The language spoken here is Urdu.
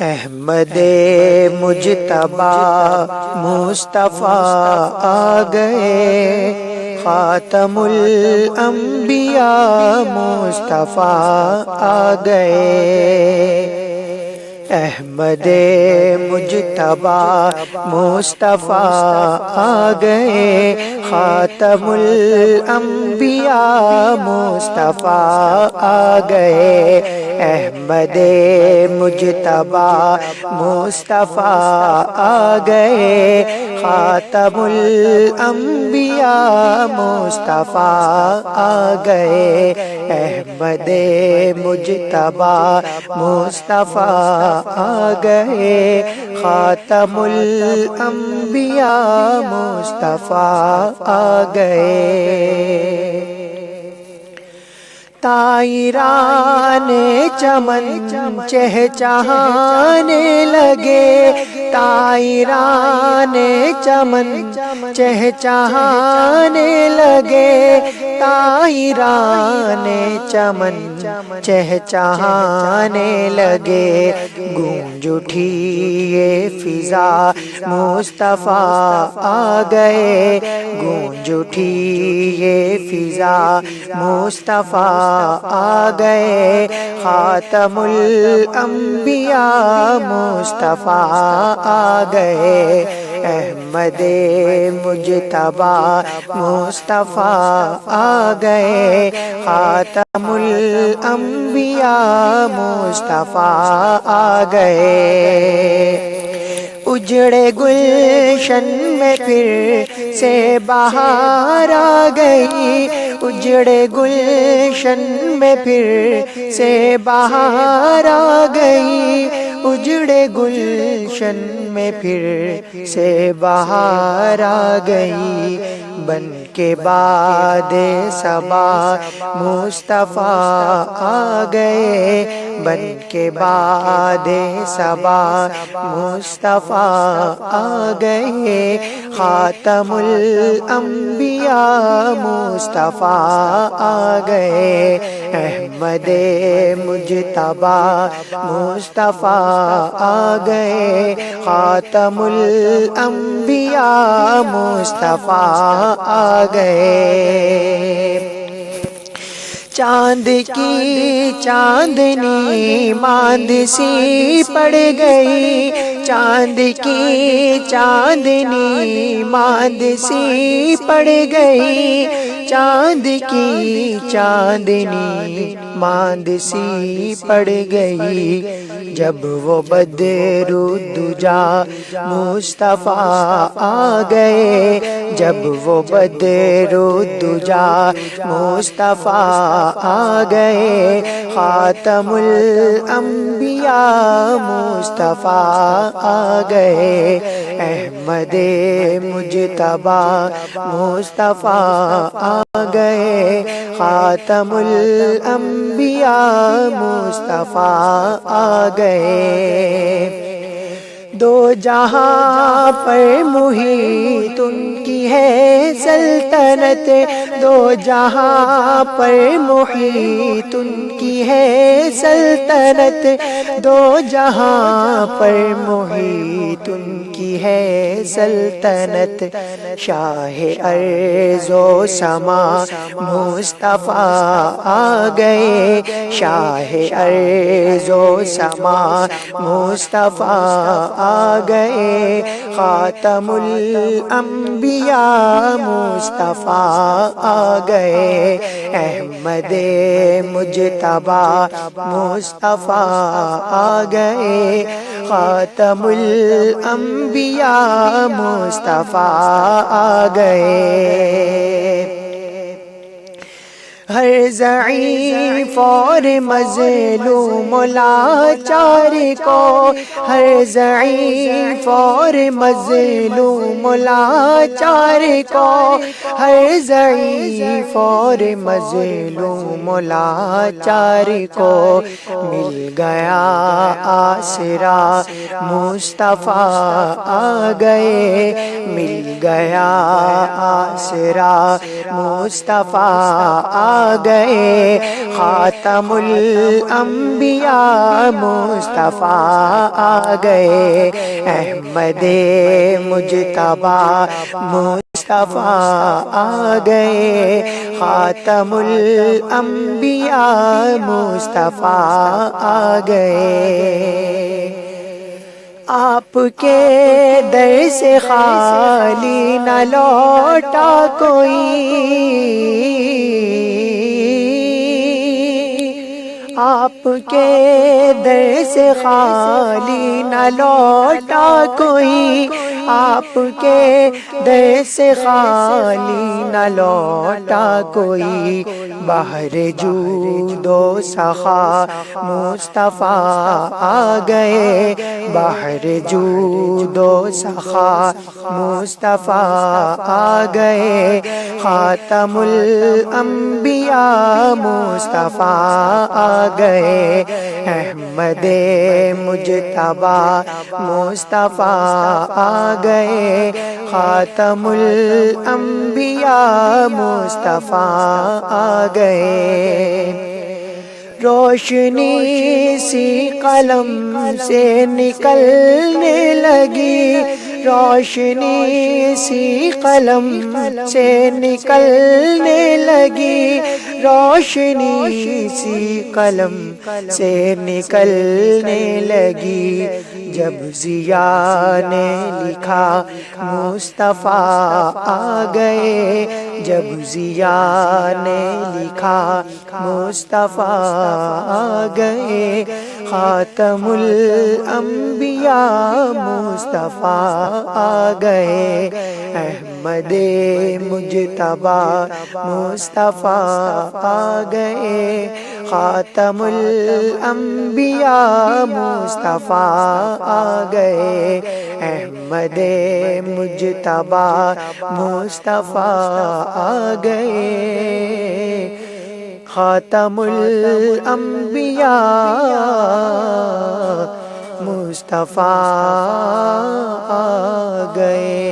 احمد مجتبی مصطفیٰ آ گئے، خاتم الانبیاء مصطفیٰ آ گئے۔ احمد مجتبی مصطفیٰ آ گئے، خاتم الانبیاء مصطفیٰ آ گئے۔ احمد مجتبی مصطفیٰ آ گئے، خاتم الانبیاء مصطفیٰ آ گئے۔ احمد مجتبی مصطفیٰ آ گئے، خاتم الانبیاء مصطفیٰ آ گئے۔ طائران چمن چہچہانے لگے، طائران چمن چہچہانے لگے، طائران چمن چہچہانے لگے۔ گونج اٹھی یہ فضا مصطفیٰ آ گئے، گونج اٹھی یہ فضا مصطفیٰ آ گئے۔ خاتم الانبیاء مصطفیٰ آ گئے۔ احمد مجتبی مصطفیٰ آ گئے، خاتم الانبیاء مصطفیٰ آ گئے۔ اجڑے گلشن میں پھر سے بہار آ گئی، اجڑے گلشن میں پھر سے بہار آ گئی، اجڑے گلشن میں پھر سے بہار آ گئی۔ بن کے باد صبا مصطفیٰ آ گئے، بن کے باد صبا مصطفیٰ آ گئے۔ خاتم الانبیاء مصطفیٰ آ گئے۔ احمد مجتبی مصطفیٰ آ گئے، خاتم الانبیاء مصطفیٰ آ گئے۔ چاند کی چاندنی ماند سی پڑ گئی، چاند کی چاندنی ماند سی پڑ گئی، چاند کی چاندنی ماند سی پڑ گئی۔ جب وہ بدر الدجا مصطفیٰ آ گئے، جب وہ بدر الدجا مصطفیٰ آ گئے۔ خاتم الانبیاء مصطفیٰ آ گئے۔ احمد مجتبی مصطفیٰ آ گئے، خاتم الانبیاء مصطفیٰ آ گئے۔ دو جہاں پر محیط ان کی ہے سلطنت، دو جہاں پر محیط ان کی ہے سلطنت، دو جہاں پر محیط ان کی ہے سلطنت۔ شاہ ارض و سما مصطفیٰ آ گئے، شاہ ارض و سما مصطفیٰ آ گئے۔ خاتم الانبیاء مصطفیٰ آ گئے۔ احمد مجتبی مصطفیٰ آ گئے، خاتم الانبیاء مصطفیٰ آ گئے۔ ہر ضعیف اور مظلوم لاچار کو، ہر ضعیف اور مظلوم لاچار کو، ہر ضعیف اور مظلوم لاچار کو مل گیا آسرا مصطفیٰ آ گئے، مل گیا آسرا مصطفیٰ آ گئے، خاتم الانبیاء مصطفیٰ آ گئے، احمد مجتبی مصطفیٰ آ گئے، خاتم الانبیاء مصطفیٰ آ گئے۔ آپ کے در سے خالی نہ لوٹا کوئی، آپ کے در سے خالی نہ لوٹا کوئی، آپ کے در سے خالی نہ لوٹا کوئی، بحر جود و سخا مصطفیٰ آ گئے، بحر جود و سخا مصطفیٰ آ گئے، خاتم الانبیاء مصطفیٰ آ گئے، احمد مجتبی مصطفیٰ آ گئے، خاتم الانبیاء مصطفیٰ آ گئے۔ روشنی سی قلم سے نکلنے لگی، روشنی سی قلم سے نکلنے لگی، روشنی سی قلم سے نکلنے لگی، جب ضیاء نے لکھا مصطفیٰ آ گئے، جب ضیاء نے لکھا مصطفیٰ آ گئے، خاتم الانبیاء مصطفیٰ آ گئے، احمد مجتبی مصطفیٰ آ گئے، خاتم الانبیاء مصطفیٰ آ گئے، احمد مجتبی مصطفیٰ آ گئے، خاتم الانبیاء مصطفیٰ آ گئے۔